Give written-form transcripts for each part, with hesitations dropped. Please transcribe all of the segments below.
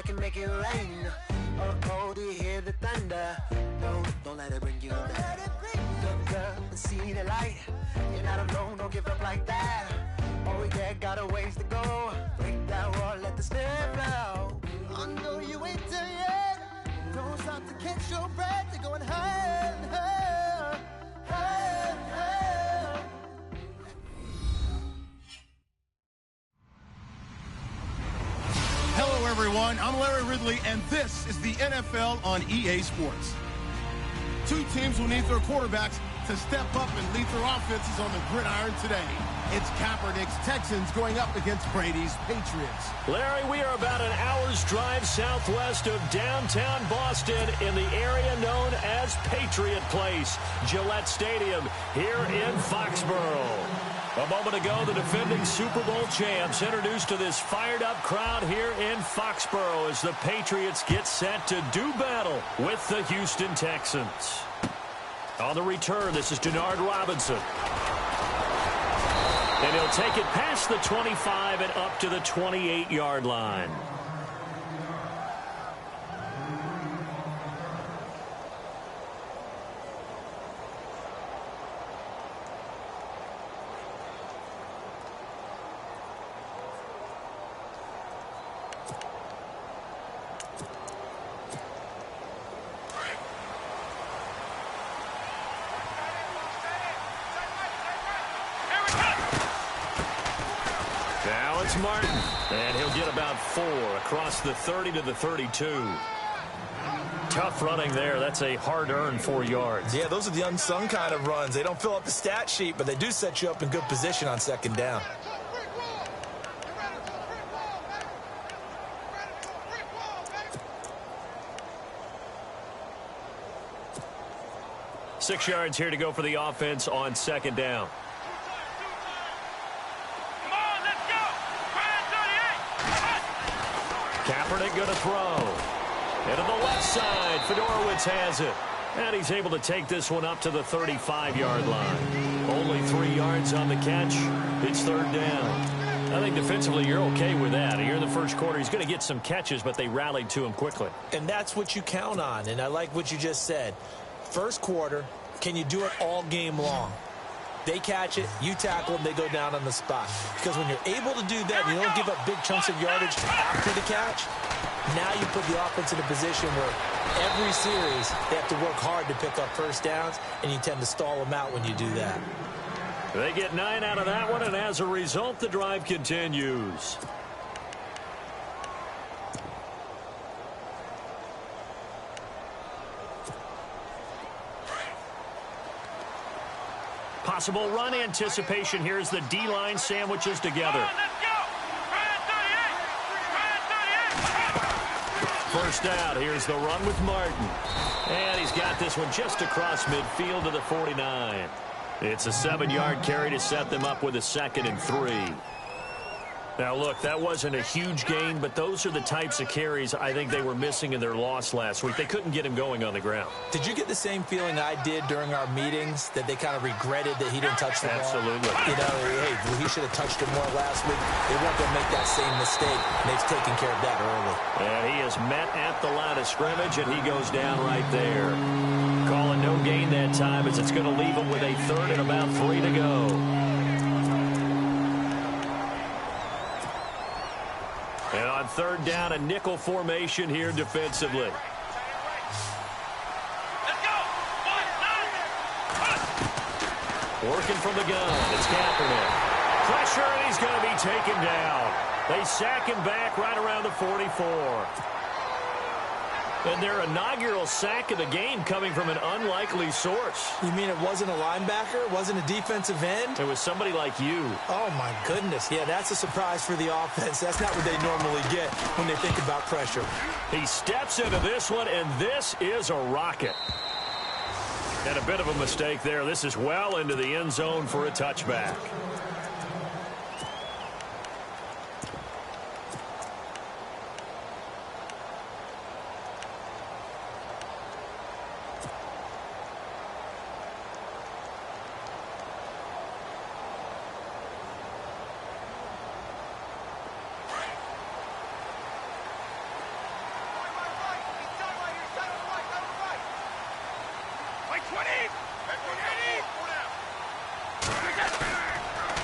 can make it rain. Oh, do you hear the thunder? Don't let it bring you down. Look up and see the light. You're not alone, don't give up like that. Oh yeah, got a ways to go. Break that wall, let the spirit flow. I know you ain't done yet. Don't stop to catch your breath. You're going higher and higher, higher and higher. Hello, everyone. I'm Larry Ridley, and this is the NFL on EA Sports. Two teams will need their quarterbacks to step up and lead their offenses on the gridiron today. It's Kaepernick's Texans going up against Brady's Patriots. Larry, we are about an hour's drive southwest of downtown Boston in the area known as Patriot Place, Gillette Stadium, here in Foxborough. A moment ago, the defending Super Bowl champs introduced to this fired-up crowd here in Foxborough as the Patriots get set to do battle with the Houston Texans. On the return, this is Denard Robinson. And he'll take it past the 25 and up to the 28-yard line. Martin, and he'll get about 4 across the 30 to the 32. Tough running there. That's a hard-earned 4 yards. Yeah, those are the unsung kind of runs. They don't fill up the stat sheet, but they do set you up in good position on second down. Six yards here to go for the offense on second down. Kaepernick going to throw. And to the left side, Fedorowicz has it. And he's able to take this one up to the 35-yard line. Only 3 yards on the catch. It's third down. I think defensively you're okay with that. Here in the first quarter, he's going to get some catches, but they rallied to him quickly. And that's what you count on. And I like what you just said. First quarter, can you do it all game long? They catch it, you tackle them, they go down on the spot. Because when you're able to do that, you don't give up big chunks of yardage after the catch. Now you put the offense in a position where every series they have to work hard to pick up first downs, and you tend to stall them out when you do that. They get 9 out of that one, and as a result, the drive continues. Possible run anticipation here as the D-line sandwiches together. First out, here's the run with Martin. And he's got this one just across midfield to the 49. It's a 7-yard carry to set them up with a 2nd and 3. Now, look, that wasn't a huge gain, but those are the types of carries I think they were missing in their loss last week. They couldn't get him going on the ground. Did you get the same feeling I did during our meetings, that they kind of regretted that he didn't touch the ball? Absolutely. You know, hey, he should have touched it more last week. They weren't going to make that same mistake. They've taken care of that early. And he is met at the line of scrimmage, and he goes down right there. Calling no gain that time as it's going to leave him with a 3rd and about 3 to go. And on third down, a nickel formation here defensively. Let's go. Working from the gun. It's Kaepernick. Pressure, and he's going to be taken down. They sack him back right around the 44. And their inaugural sack of the game coming from an unlikely source. You mean it wasn't a linebacker? It wasn't a defensive end? It was somebody like you. Oh, my goodness. Yeah, that's a surprise for the offense. That's not what they normally get when they think about pressure. He steps into this one, and this is a rocket. And a bit of a mistake there. This is well into the end zone for a touchback.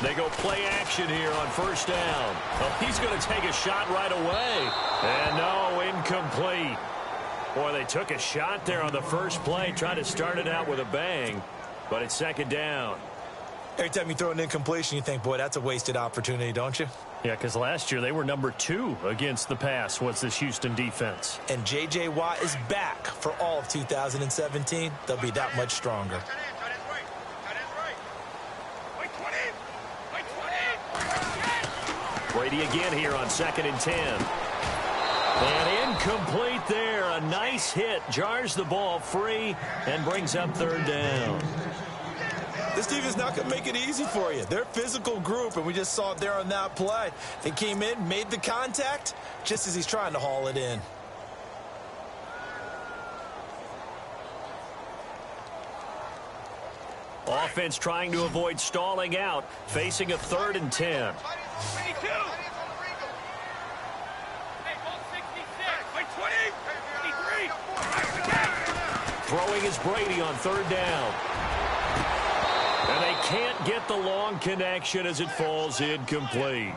They go play action here on first down. Oh, he's going to take a shot right away. And no, incomplete. Boy, they took a shot there on the first play, trying to start it out with a bang, but it's second down. Every time you throw an incompletion, you think, boy, that's a wasted opportunity, don't you? Yeah, because last year they were number 2 against the pass, was this Houston defense. And J.J. Watt is back for all of 2017. They'll be that much stronger. Brady again here on 2nd and 10. And incomplete there. A nice hit. Jars the ball free and brings up 3rd down. This team is not going to make it easy for you. They're a physical group, and we just saw it there on that play. They came in, made the contact, just as he's trying to haul it in. Offense trying to avoid stalling out, facing a 3rd and 10. Throwing is Brady on 3rd down. And they can't get the long connection as it falls incomplete.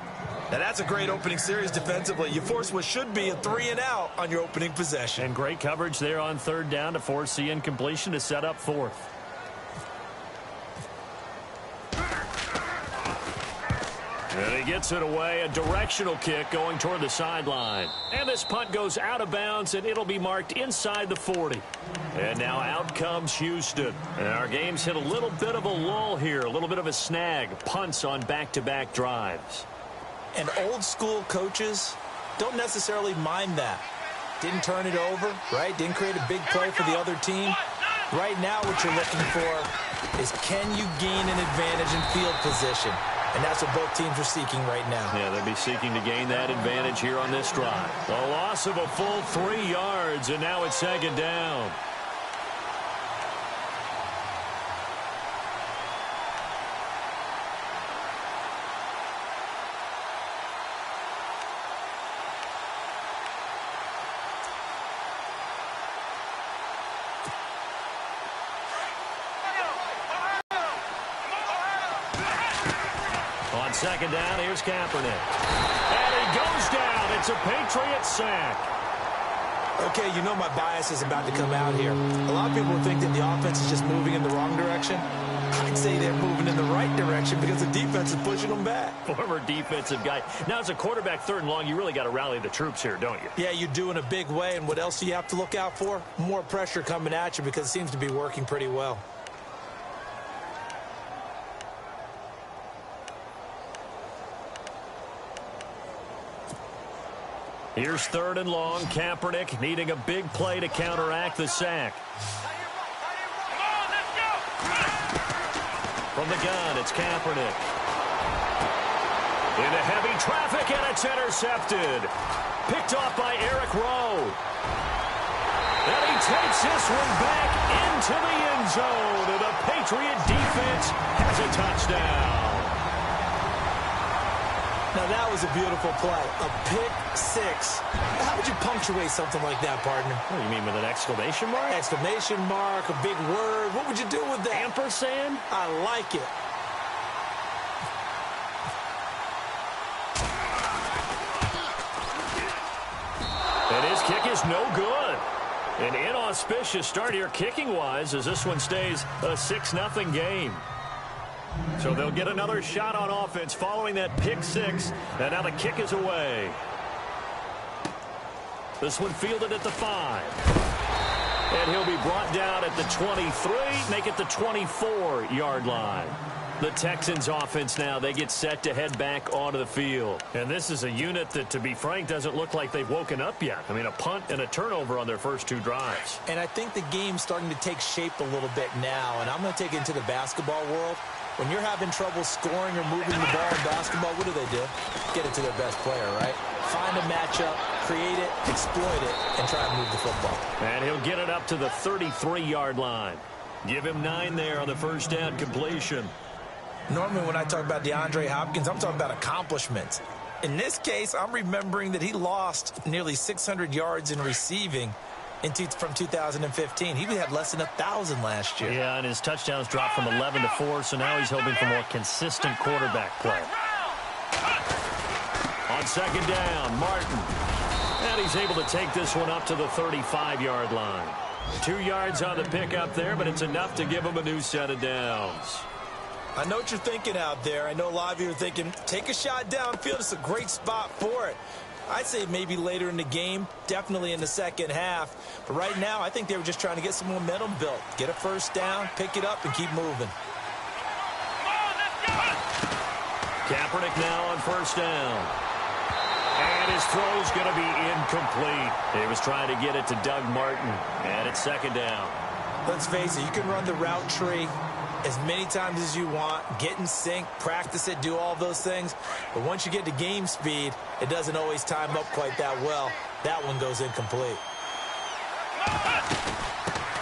Now that's a great opening series defensively. You force what should be a 3-and-out on your opening possession. And great coverage there on 3rd down to force the incompletion to set up 4th. And he gets it away, a directional kick going toward the sideline. And this punt goes out of bounds, and it'll be marked inside the 40. And now out comes Houston. And our game's hit a little bit of a lull here, a little bit of a snag. Punts on back-to-back drives. And old-school coaches don't necessarily mind that. Didn't turn it over, right? Didn't create a big play for the other team. Right now what you're looking for is, can you gain an advantage in field position? And that's what both teams are seeking right now. Yeah, they'll be seeking to gain that advantage here on this drive. A loss of a full 3 yards, and now it's 2nd down. On 2nd down, here's Kaepernick. And he goes down. It's a Patriot sack. Okay, you know my bias is about to come out here. A lot of people think that the offense is just moving in the wrong direction. I'd say they're moving in the right direction because the defense is pushing them back. Former defensive guy. Now, as a quarterback 3rd and long, you really got to rally the troops here, don't you? Yeah, you do in a big way. And what else do you have to look out for? More pressure coming at you because it seems to be working pretty well. Here's 3rd and long. Kaepernick needing a big play to counteract the sack. From the gun, it's Kaepernick. Into heavy traffic, and it's intercepted. Picked off by Eric Rowe. And he takes this one back into the end zone. And the Patriot defense has a touchdown. Now, that was a beautiful play. A pick 6. How would you punctuate something like that, partner? What do you mean, with an exclamation mark? Exclamation mark, a big word. What would you do with that? Ampersand? I like it. And his kick is no good. An inauspicious start here kicking-wise as this one stays a 6-0 game. So they'll get another shot on offense following that pick 6. And now the kick is away. This one fielded at the 5. And he'll be brought down at the 23, make it the 24-yard line. The Texans offense now, they get set to head back onto the field. And this is a unit that, to be frank, doesn't look like they've woken up yet. I mean, a punt and a turnover on their first 2 drives. And I think the game's starting to take shape a little bit now. And I'm going to take it into the basketball world. When you're having trouble scoring or moving the ball in basketball, what do? Get it to their best player, right? Find a matchup, create it, exploit it, and try to move the football. And he'll get it up to the 33-yard line. Give him 9 there on the first down completion. Normally when I talk about DeAndre Hopkins, I'm talking about accomplishments. In this case, I'm remembering that he lost nearly 600 yards in receiving from 2015. He had less than 1,000 last year. Yeah, and his touchdowns dropped from 11 to 4, so now he's hoping for more consistent quarterback play. On second down, Martin. And he's able to take this one up to the 35-yard line. 2 yards on the pickup there, but it's enough to give him a new set of downs. I know what you're thinking out there. I know a lot of you are thinking, take a shot downfield. It's a great spot for it. I'd say maybe later in the game, definitely in the second half. But right now, I think they were just trying to get some momentum built. Get a first down, pick it up, and keep moving. Kaepernick now on first down. And his throw's going to be incomplete. He was trying to get it to Doug Martin. And it's second down. Let's face it, you can run the route tree as many times as you want, get in sync, practice it, do all those things. But once you get to game speed, it doesn't always time up quite that well. That one goes incomplete.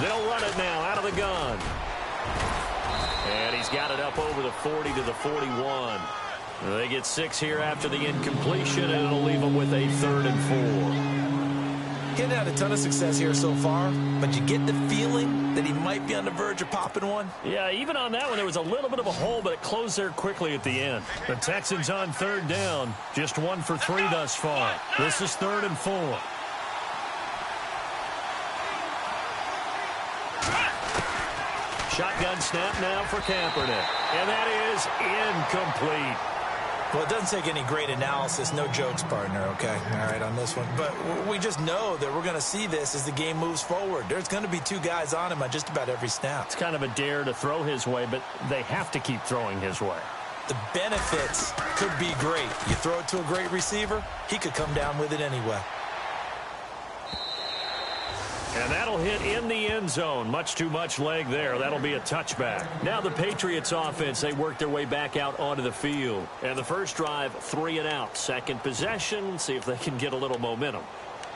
They'll run it now out of the gun. And he's got it up over the 40 to the 41. They get 6 here after the incompletion, and it'll leave them with a 3rd and 4. Getting had a ton of success here so far, but you get the feeling that he might be on the verge of popping one. Yeah, even on that one, there was a little bit of a hole, but it closed there quickly at the end. The Texans on 3rd down, just 1 for 3 thus far. This is 3rd and 4. Shotgun snap now for Kaepernick, and that is incomplete. Well, it doesn't take any great analysis. No jokes, partner, okay? All right, on this one. But we just know that we're going to see this as the game moves forward. There's going to be 2 guys on him on just about every snap. It's kind of a dare to throw his way, but they have to keep throwing his way. The benefits could be great. You throw it to a great receiver, he could come down with it anyway. And that'll hit in the end zone. Much too much leg there. That'll be a touchback. Now the Patriots offense, they work their way back out onto the field. And the first drive, 3 and out. Second possession, see if they can get a little momentum.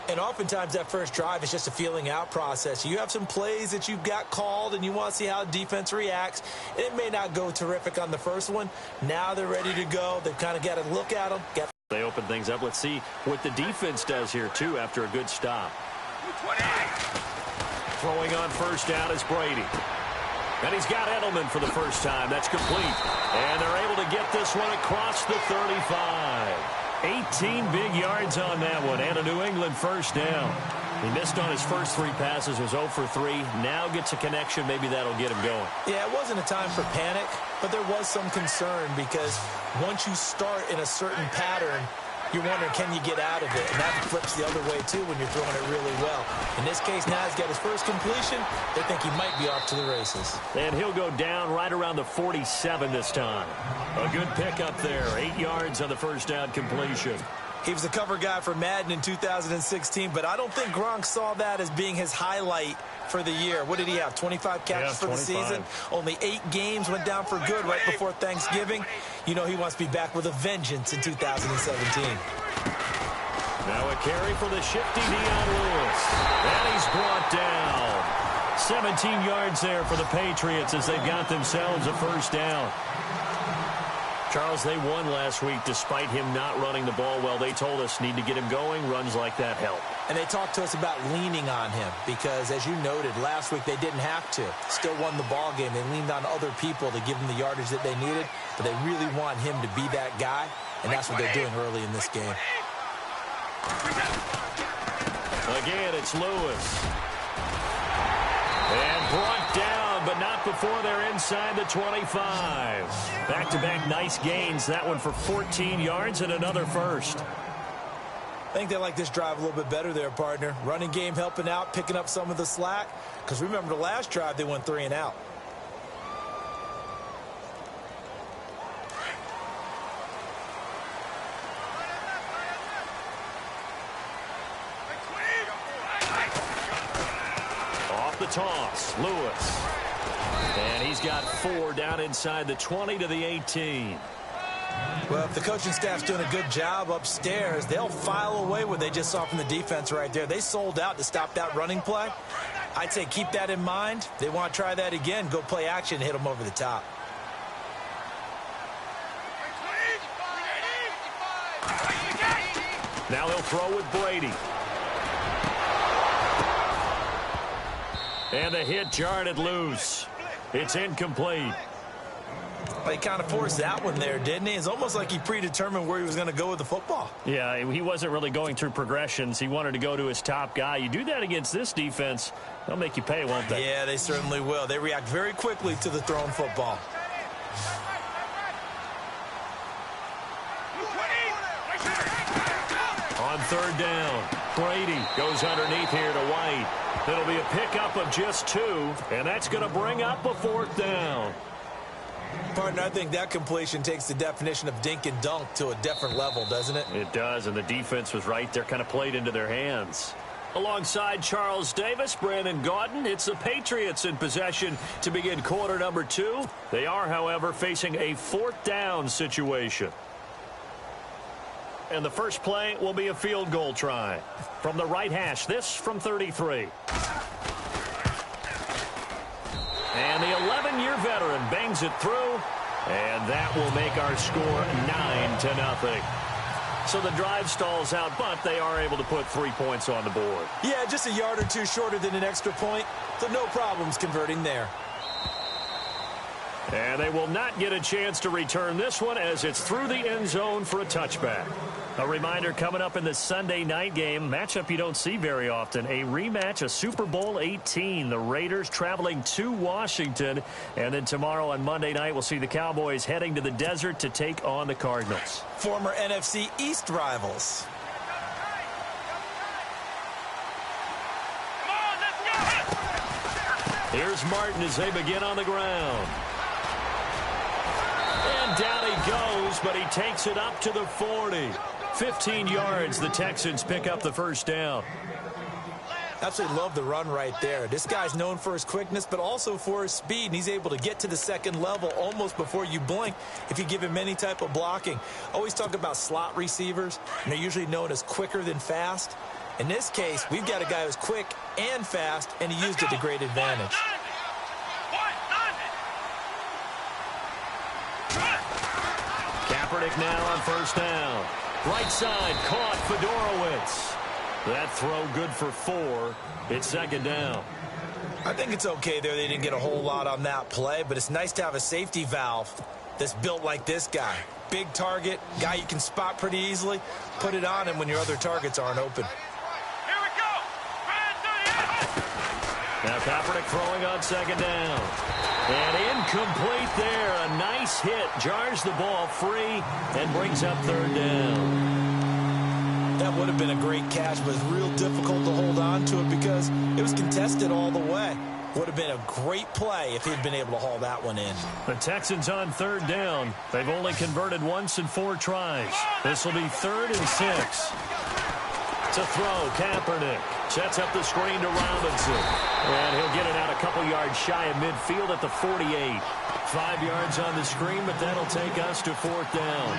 And oftentimes that first drive is just a feeling out process. You have some plays that you've got called and you want to see how the defense reacts. It may not go terrific on the first one. Now they're ready to go. They've kind of got to look at them. They open things up. Let's see what the defense does here, too, after a good stop. Throwing on first down is Brady. And he's got Edelman for the first time. That's complete. And they're able to get this one across the 35. 18 big yards on that one. And a New England first down. He missed on his first 3 passes, was 0 for 3. Now gets a connection. Maybe that'll get him going. Yeah, it wasn't a time for panic, but there was some concern because once you start in a certain pattern, you're wondering, can you get out of it? And that flips the other way, too, when you're throwing it really well. In this case, now he's got his first completion. They think he might be off to the races. And he'll go down right around the 47 this time. A good pickup there. 8 yards on the first down completion. He was the cover guy for Madden in 2016, but I don't think Gronk saw that as being his highlight for the year. What did he have, 25 catches for the season? Only 8 games, went down for good right before Thanksgiving. You know he wants to be back with a vengeance in 2017. Now a carry for the shifty Dion Lewis. And he's brought down. 17 yards there for the Patriots as they've got themselves a first down. Charles, they won last week despite him not running the ball well. They told us need to get him going. Runs like that help. And they talked to us about leaning on him because, as you noted, last week they didn't have to. Still won the ball game. They leaned on other people to give them the yardage that they needed, but they really want him to be that guy, and that's what they're doing early in this game. Again, it's Lewis. And brought down, but not before they're inside the 25. Back-to-back nice gains. That one for 14 yards and another first. I think they like this drive a little bit better there, partner. Running game helping out, picking up some of the slack. Because remember the last drive, they went 3 and out. Off the toss, Lewis. And he's got 4 down inside the 20 to the 18. Well, if the coaching staff's doing a good job upstairs, they'll file away what they just saw from the defense right there. They sold out to stop that running play. I'd say keep that in mind. They want to try that again. Go play action and hit them over the top. Now they'll throw with Brady. And the hit jarred it loose. It's incomplete. He kind of forced that one there, didn't he? It's almost like he predetermined where he was going to go with the football. Yeah, he wasn't really going through progressions. He wanted to go to his top guy. You do that against this defense, they'll make you pay, won't they? Yeah, they certainly will. They react very quickly to the thrown football. On third down, Brady goes underneath here to White. It'll be a pickup of just 2, and that's going to bring up a 4th down. Partner, I think that completion takes the definition of dink and dunk to a different level, doesn't it? It does, and the defense was right there, kind of played into their hands. Alongside Charles Davis, Brandon Gaudin, it's the Patriots in possession to begin quarter number 2. They are, however, facing a 4th down situation. And the first play will be a field goal try. From the right hash, this from 33. And the 11-year veteran bangs it through, and that will make our score 9-0. So the drive stalls out, but they are able to put 3 points on the board. Yeah, just a yard or 2 shorter than an extra point, so no problems converting there. And they will not get a chance to return this one as it's through the end zone for a touchback. A reminder coming up in the Sunday night game, matchup you don't see very often, a rematch of Super Bowl 18. The Raiders traveling to Washington. And then tomorrow on Monday night, we'll see the Cowboys heading to the desert to take on the Cardinals. Former NFC East rivals. Here's Martin as they begin on the ground. And down he goes, but he takes it up to the 40. 15 yards, the Texans pick up the first down. Absolutely love the run right there. This guy's known for his quickness, but also for his speed, and he's able to get to the second level almost before you blink if you give him any type of blocking. Always talk about slot receivers, and they're usually known as quicker than fast. In this case, we've got a guy who's quick and fast, and he used it to great advantage. Kaepernick now on first down. Right side, caught Fedorowicz. That throw good for 4. It's second down. I think it's okay there. They didn't get a whole lot on that play, but it's nice to have a safety valve that's built like this guy. Big target, guy you can spot pretty easily. Put it on him when your other targets aren't open. Here we go. Now Kaepernick throwing on second down. And incomplete there. A nice hit. Jars the ball free and brings up third down. That would have been a great catch, but it's real difficult to hold on to it because it was contested all the way. Would have been a great play if he'd been able to haul that one in. The Texans on third down. They've only converted once in 4 tries. This will be 3rd and 6. To throw, Kaepernick sets up the screen to Robinson. And he'll get it out a couple yards shy of midfield at the 48. 5 yards on the screen, but that'll take us to 4th down.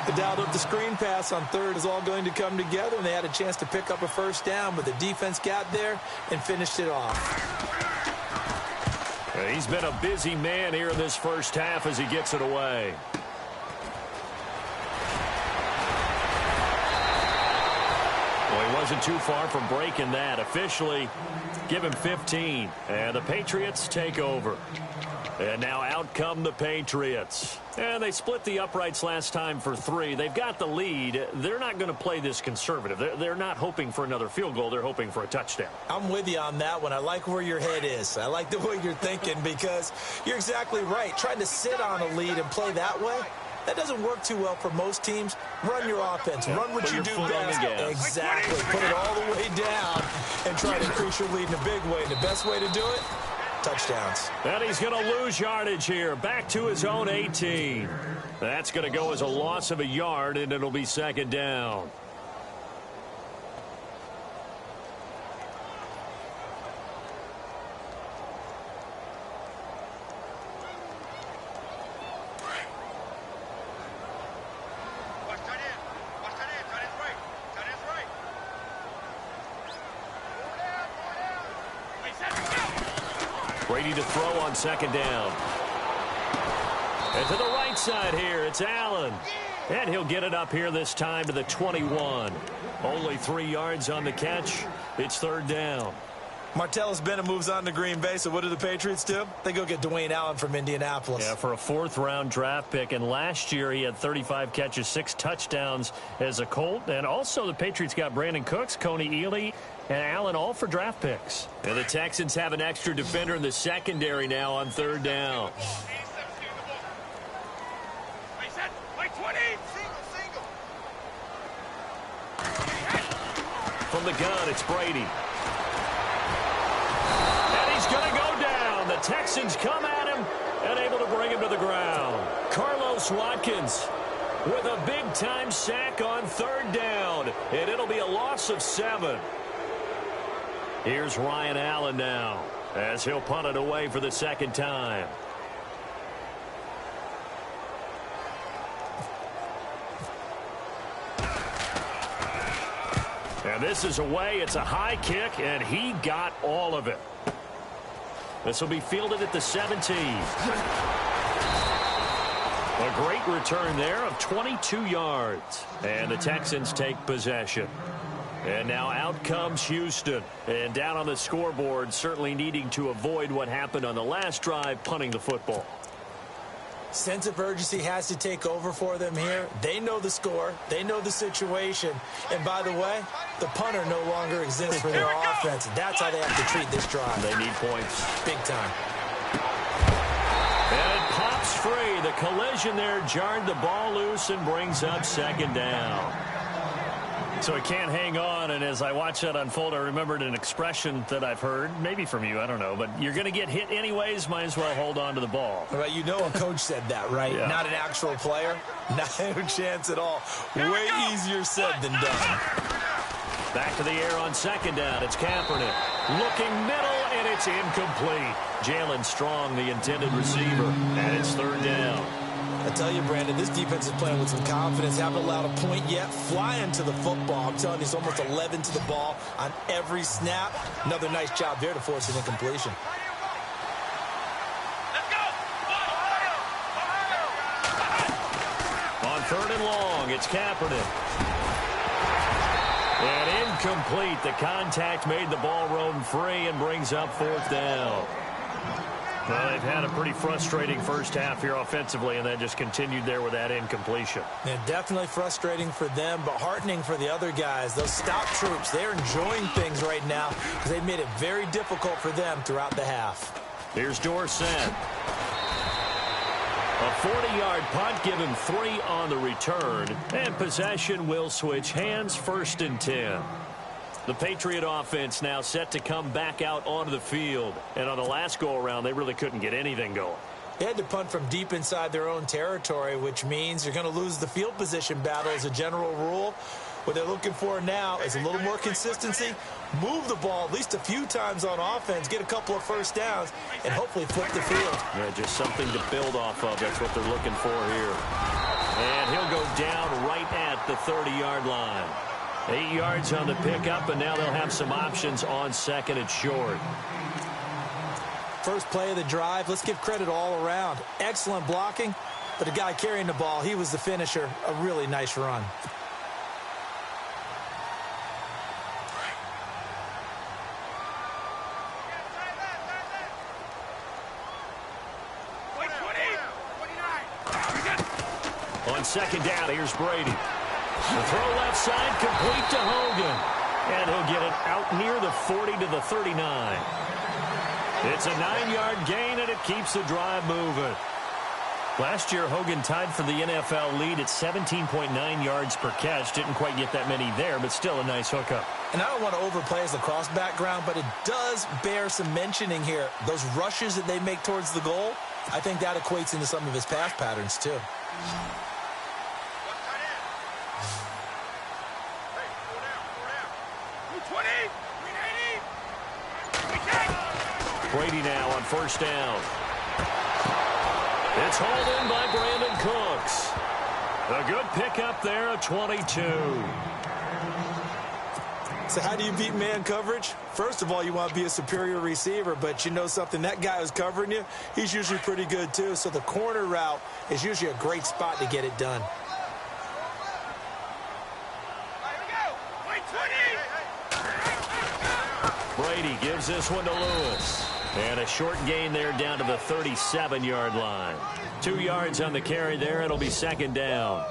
The dialed up the screen pass on 3rd is all going to come together, and they had a chance to pick up a first down, but the defense got there and finished it off. He's been a busy man here in this first half as he gets it away. Well, he wasn't too far from breaking that. Officially, give him 15. And the Patriots take over. And now out come the Patriots. And they split the uprights last time for 3. They've got the lead. They're not going to play this conservative. They're not hoping for another field goal. They're hoping for a touchdown. I'm with you on that one. I like where your head is. I like the way you're thinking because you're exactly right. Trying to sit on a lead and play that way, that doesn't work too well for most teams. Run your offense. Run what you do best. Exactly. Put it all the way down and try to increase your lead in a big way. And the best way to do it, touchdowns. And he's going to lose yardage here. Back to his own 18. That's going to go as a loss of a yard, and it'll be second down. Brady to throw on second down. And to the right side here, it's Allen. And he'll get it up here this time to the 21. Only 3 yards on the catch. It's third down. Martellus Bennett moves on to Green Bay, so what do the Patriots do? They go get Dwayne Allen from Indianapolis. Yeah, for a 4th-round draft pick, and last year he had 35 catches, 6 touchdowns as a Colt, and also the Patriots got Brandon Cooks, Coney Ealy, and Allen all for draft picks. And the Texans have an extra defender in the secondary now on 3rd down. From the gun, it's Brady. And he's going to go down. The Texans come at him and able to bring him to the ground. Carlos Watkins with a big-time sack on 3rd down, and it'll be a loss of 7. Here's Ryan Allen now as he'll punt it away for the 2nd time. And this is away. It's a high kick, and he got all of it. This will be fielded at the 17. A great return there of 22 yards. And the Texans take possession. And now out comes Houston. And down on the scoreboard, certainly needing to avoid what happened on the last drive, punting the football. Sense of urgency has to take over for them here. They know the score. They know the situation. And by the way, the punter no longer exists for their offense. That's how they have to treat this drive. They need points. Big time. And it pops free. The collision there jarred the ball loose and brings up 2nd down. So it can't hang on, and as I watch that unfold, I remembered an expression that I've heard, maybe from you, I don't know, but you're going to get hit anyways, might as well hold on to the ball. Right, you know a coach said that, right? Yeah. Not an actual player. Not a chance at all. Way easier said than done. Back to the air on 2nd down. It's Kaepernick. Looking middle, and it's incomplete. Jalen Strong, the intended receiver, and it's 3rd down. I tell you, Brandon, this defense is playing with some confidence. Haven't allowed a point yet. Flying to the football. I'm telling you, it's almost 11 to the ball on every snap. Another nice job there to force an incompletion. On 3rd and long, it's Kaepernick. And incomplete. The contact made the ball roam free and brings up 4th down. Well, they've had a pretty frustrating first half here offensively, and that just continued there with that incompletion. Yeah, definitely frustrating for them, but heartening for the other guys. Those stop troops, they're enjoying things right now because they've made it very difficult for them throughout the half. Here's Dorsett. A 40-yard punt, give him 3 on the return, and possession will switch hands, 1st and 10. The Patriot offense now set to come back out onto the field. And on the last go-around, they really couldn't get anything going. They had to punt from deep inside their own territory, which means you're going to lose the field position battle as a general rule. What they're looking for now is a little more consistency, move the ball at least a few times on offense, get a couple of 1st downs, and hopefully flip the field. Yeah, just something to build off of. That's what they're looking for here. And he'll go down right at the 30-yard line. 8 yards on the pickup, and now they'll have some options on 2nd and short. First play of the drive, let's give credit all around. Excellent blocking, but the guy carrying the ball, he was the finisher. A really nice run. On 2nd down, here's Brady. The throw left side, complete to Hogan. And he'll get it out near the 40 to the 39. It's a 9-yard gain, and it keeps the drive moving. Last year, Hogan tied for the NFL lead at 17.9 yards per catch. Didn't quite get that many there, but still a nice hookup. And I don't want to overplay as the cross background, but it does bear some mentioning here. Those rushes that they make towards the goal, I think that equates into some of his pass patterns, too. Brady now on 1st down. It's hauled in by Brandon Cooks. A good pickup there of 22. So how do you beat man coverage? First of all, you want to be a superior receiver, but you know something, that guy who's covering you, he's usually pretty good too. So the corner route is usually a great spot to get it done. Brady Brady gives this one to Lewis. And a short gain there down to the 37-yard line. 2 yards on the carry there. It'll be second down.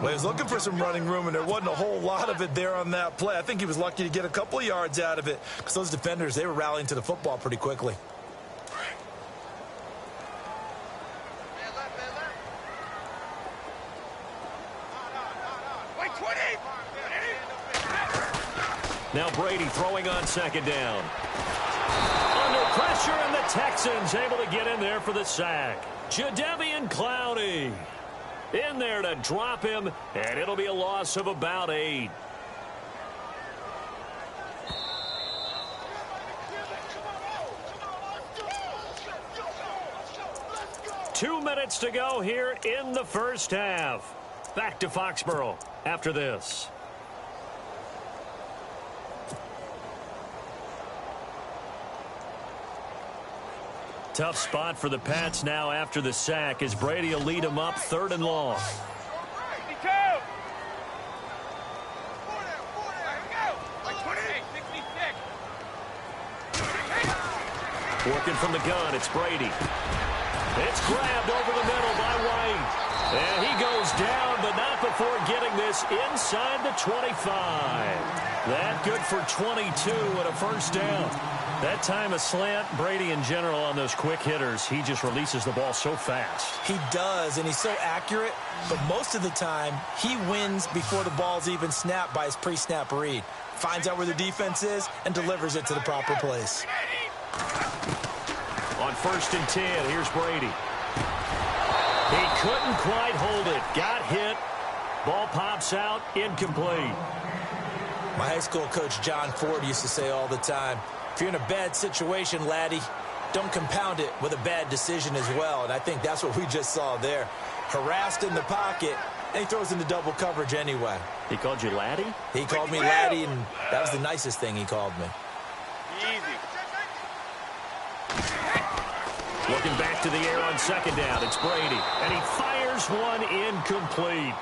Well, he was looking for some running room, and there wasn't a whole lot of it there on that play. I think he was lucky to get a couple of yards out of it because those defenders, they were rallying to the football pretty quickly. Now Brady throwing on second down. Under pressure, and the Texans able to get in there for the sack. Jadeveon Clowney in there to drop him, and it'll be a loss of about 8. Two minutes to go here in the first half. Back to Foxborough after this. Tough spot for the Pats now after the sack as Brady will lead them up 3rd and long. Working from the gun, it's Brady. It's grabbed over the middle by White. And he goes down, but not before getting this inside the 25. That good for 22 and a first down. That time a slant, Brady in general on those quick hitters, he just releases the ball so fast. He does, and he's so accurate, but most of the time he wins before the ball's even snapped by his pre-snap read. Finds out where the defense is and delivers it to the proper place. On 1st and 10, here's Brady. He couldn't quite hold it. Got hit. Ball pops out, incomplete. My high school coach, John Ford, used to say all the time, if you're in a bad situation, laddie, don't compound it with a bad decision as well. And I think that's what we just saw there. Harassed in the pocket, and he throws into double coverage anyway. He called you laddie? He called me laddie, and that was the nicest thing he called me. Easy. Looking back to the air on second down, it's Brady. And he fires one incomplete.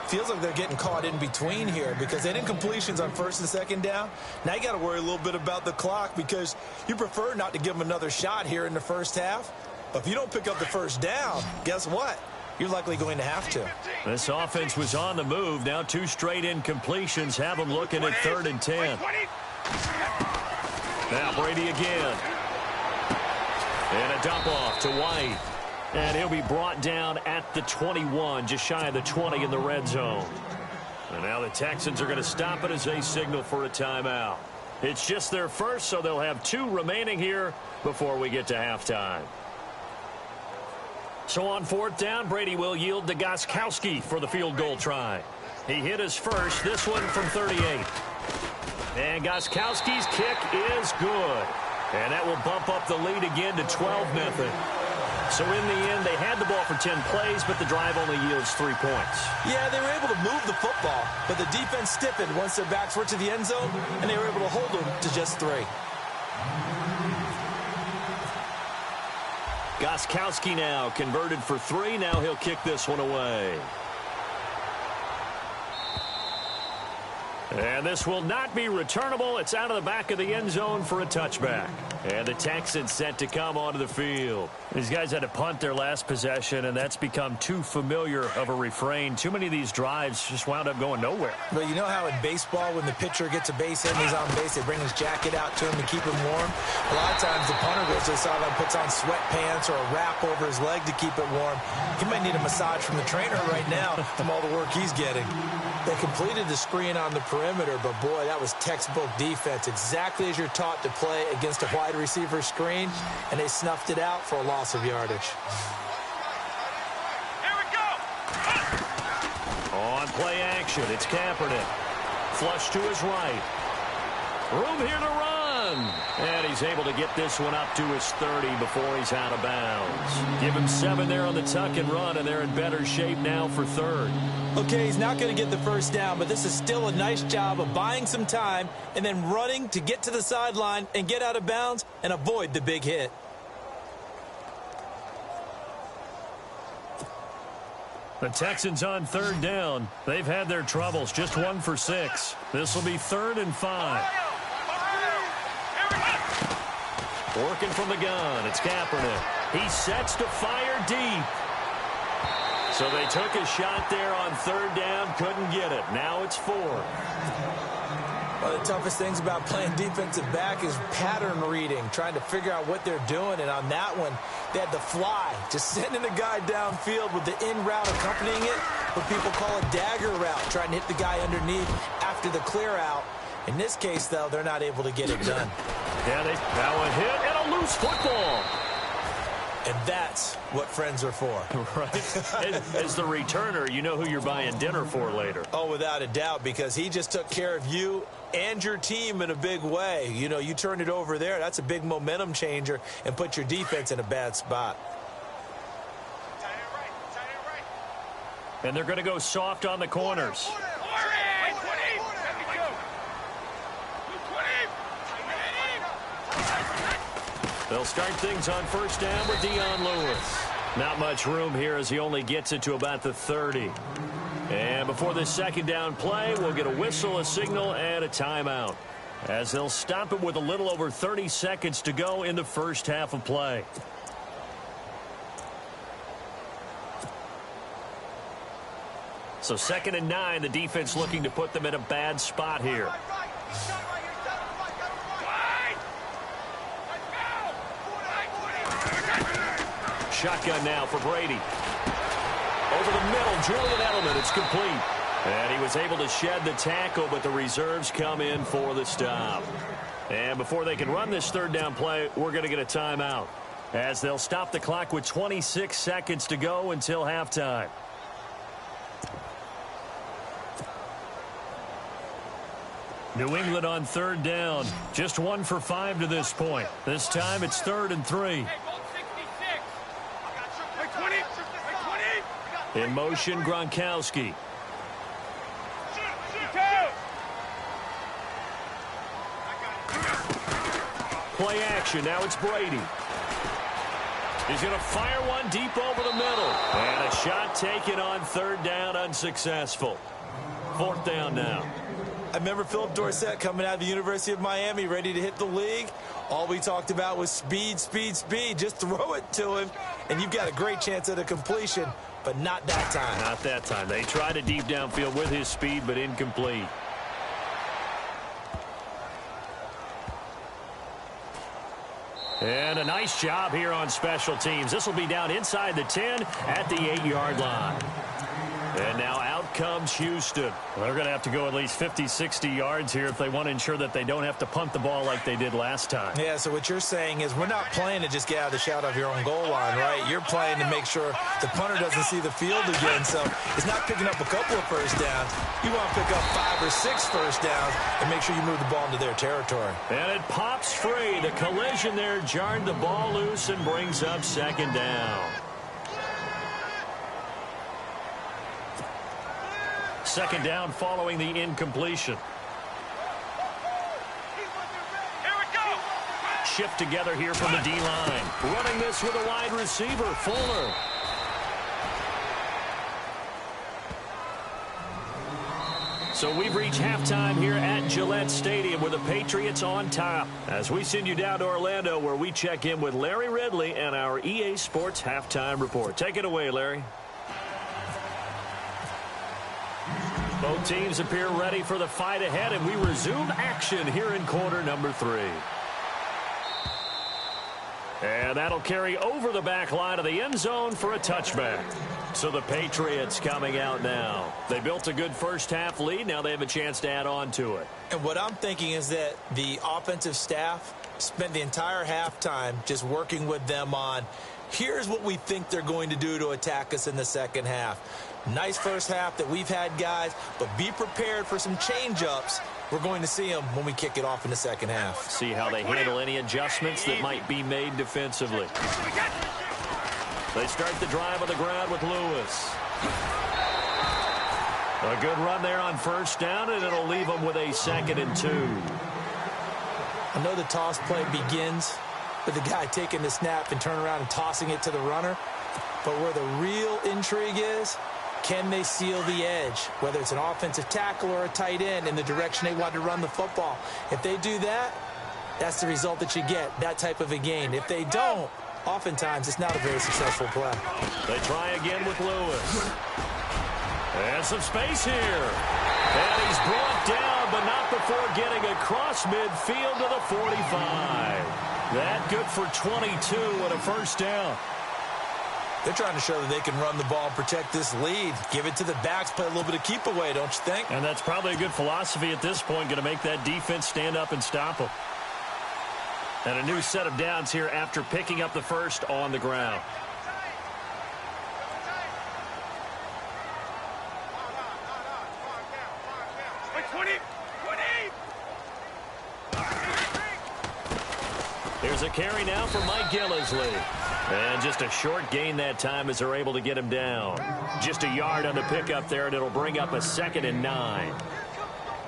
Feels like they're getting caught in between here because they didn't completions on 1st and 2nd down. Now you got to worry a little bit about the clock because you prefer not to give them another shot here in the first half. But if you don't pick up the first down, guess what? You're likely going to have to. This offense was on the move. Now 2 straight incompletions have them looking at 3rd and 10. Now Brady again. And a dump off to White. And he'll be brought down at the 21, just shy of the 20 in the red zone. And now the Texans are going to stop it as they signal for a timeout. It's just their first, so they'll have 2 remaining here before we get to halftime. So on 4th down, Brady will yield to Gostkowski for the field goal try. He hit his first, this one from 38. And Gostkowski's kick is good. And that will bump up the lead again to 12-0. So in the end, they had the ball for 10 plays, but the drive only yields 3 points. Yeah, they were able to move the football, but the defense stiffened once their backs were to the end zone, and they were able to hold them to just 3. Gostkowski now converted for 3. Now he'll kick this one away. And this will not be returnable. It's out of the back of the end zone for a touchback. And the Texans set to come onto the field. These guys had to punt their last possession, and that's become too familiar of a refrain. Too many of these drives just wound up going nowhere. But you know how in baseball, when the pitcher gets a base hit and he's on base, they bring his jacket out to him to keep him warm? A lot of times the punter goes to the sideline, puts on sweatpants or a wrap over his leg to keep it warm. He might need a massage from the trainer right now from all the work he's getting. They completed the screen on the perimeter, but boy, that was textbook defense. Exactly as you're taught to play against a wide receiver screen, and they snuffed it out for a loss of yardage. Here we go. On play action, it's Kaepernick. Flush to his right. Room here to run. And he's able to get this one up to his 30 before he's out of bounds. Give him 7 there on the tuck and run, and they're in better shape now for 3rd. Okay, he's not going to get the first down, but this is still a nice job of buying some time and then running to get to the sideline and get out of bounds and avoid the big hit. The Texans on 3rd down. They've had their troubles, just 1 for 6. This will be 3rd and 5. Working from the gun, it's Kaepernick. He sets to fire deep. So they took a shot there on third down, couldn't get it. Now it's 4. One of the toughest things about playing defensive back is pattern reading, trying to figure out what they're doing. And on that one, they had the fly, just sending a guy downfield with the in route accompanying it, what people call a dagger route, trying to hit the guy underneath after the clear out. In this case, though, they're not able to get it done. Yeah, that one hit and a loose football. And that's what friends are for. Right. As the returner, you know who you're buying dinner for later. Oh, without a doubt, because he just took care of you and your team in a big way. You know, you turn it over there, that's a big momentum changer and put your defense in a bad spot. And they're going to go soft on the corners. They'll start things on first down with Dion Lewis. Not much room here as he only gets it to about the 30. And before this second down play, we'll get a whistle, a signal, and a timeout, as they'll stop it with a little over 30 seconds to go in the first half of play. So 2nd and 9, the defense looking to put them in a bad spot here. Shotgun now for Brady. Over the middle, Julian Edelman, it's complete. And he was able to shed the tackle, but the reserves come in for the stop. And before they can run this third down play, we're going to get a timeout, as they'll stop the clock with 26 seconds to go until halftime. New England on third down. Just 1 for 5 to this point. This time it's 3rd and 3. In motion, Gronkowski. Play action. Now it's Brady. He's going to fire one deep over the middle. And a shot taken on third down, unsuccessful. 4th down now. I remember Philip Dorsett coming out of the University of Miami ready to hit the league. All we talked about was speed, speed, speed. Just throw it to him, and you've got a great chance at a completion, but not that time. Not that time. They tried a deep downfield with his speed, but incomplete. And a nice job here on special teams. This will be down inside the 10 at the 8-yard line. And now out comes Houston. Well, they're going to have to go at least 50, 60 yards here if they want to ensure that they don't have to punt the ball like they did last time. Yeah, so what you're saying is we're not playing to just get out of the shot of your own goal line, right? You're playing to make sure the punter doesn't see the field again. So it's not picking up a couple of first downs. You want to pick up 5 or 6 first downs and make sure you move the ball into their territory. And it pops free. The collision there jarred the ball loose and brings up 2nd down. 2nd down following the incompletion. Shift together here from the D-line. Running this with a wide receiver, Fuller. So we've reached halftime here at Gillette Stadium with the Patriots on top, as we send you down to Orlando, where we check in with Larry Ridley and our EA Sports Halftime Report. Take it away, Larry. Both teams appear ready for the fight ahead, and we resume action here in quarter number 3. And that'll carry over the back line of the end zone for a touchback. So the Patriots coming out now. They built a good first half lead. Now they have a chance to add on to it. And what I'm thinking is that the offensive staff spent the entire halftime just working with them on, here's what we think they're going to do to attack us in the second half. Nice first half that we've had, guys, but be prepared for some change-ups. We're going to see them when we kick it off in the second half. See how they handle any adjustments that might be made defensively. They start the drive on the ground with Lewis. A good run there on first down, and it'll leave them with a 2nd and 2. I know the toss play begins with the guy taking the snap and turning around and tossing it to the runner, but where the real intrigue is, can they seal the edge, whether it's an offensive tackle or a tight end, in the direction they want to run the football? If they do that, that's the result that you get, that type of a gain. If they don't, oftentimes it's not a very successful play. They try again with Lewis. And some space here. And he's brought down, but not before getting across midfield to the 45. That good for 22 and a first down. They're trying to show that they can run the ball and protect this lead. Give it to the backs, play a little bit of keep away, don't you think? And that's probably a good philosophy at this point, going to make that defense stand up and stop them. And a new set of downs here after picking up the first on the ground. Here's a carry now for Mike Gillisley. And just a short gain that time as they're able to get him down. Just a yard on the pickup there, and it'll bring up a 2nd and 9.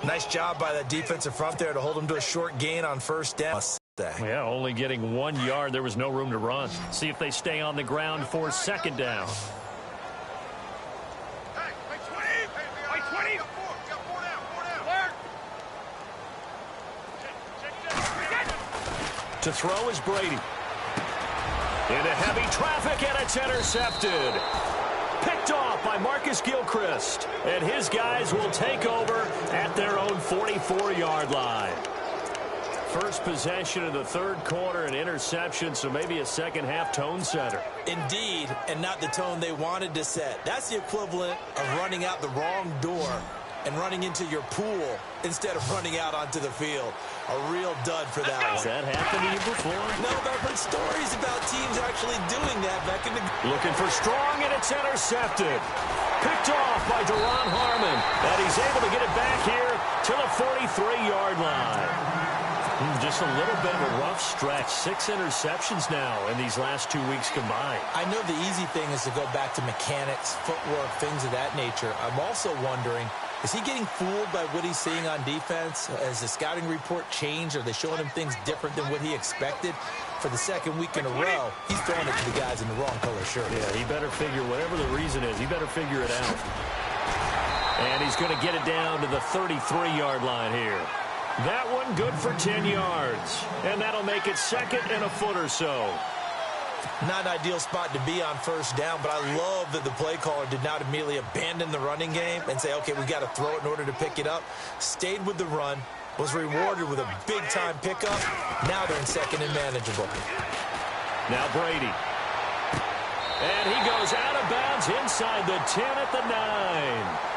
Nice job by that defensive front there to hold him to a short gain on first down. Yeah, only getting 1 yard. There was no room to run. See if they stay on the ground for 2nd down. To throw is Brady. Into heavy traffic, and it's intercepted. Picked off by Marcus Gilchrist. And his guys will take over at their own 44-yard line. First possession of the third quarter, an interception, so maybe a second-half tone setter. Indeed, and not the tone they wanted to set. That's the equivalent of running out the wrong door and running into your pool instead of running out onto the field. A real dud for that one. Has that happened to you before? No, but I've heard stories about teams actually doing that back in the... Looking for strong, and it's intercepted. Picked off by Deron Harmon. And he's able to get it back here to the 43-yard line. Just a little bit of a rough stretch. 6 interceptions now in these last 2 weeks combined. I know the easy thing is to go back to mechanics, footwork, things of that nature. I'm also wondering, is he getting fooled by what he's seeing on defense? Has the scouting report changed? Are they showing him things different than what he expected? For the second week in a row, he's throwing it to the guys in the wrong color shirt. Yeah, he better figure, whatever the reason is, he better figure it out. And he's going to get it down to the 33-yard line here. That one good for 10 yards. And that'll make it 2nd and a foot or so. Not an ideal spot to be on first down, but I love that the play caller did not immediately abandon the running game and say, okay, we got to throw it in order to pick it up. Stayed with the run, was rewarded with a big-time pickup. Now they're in 2nd and manageable. Now Brady. And he goes out of bounds inside the 10 at the 9.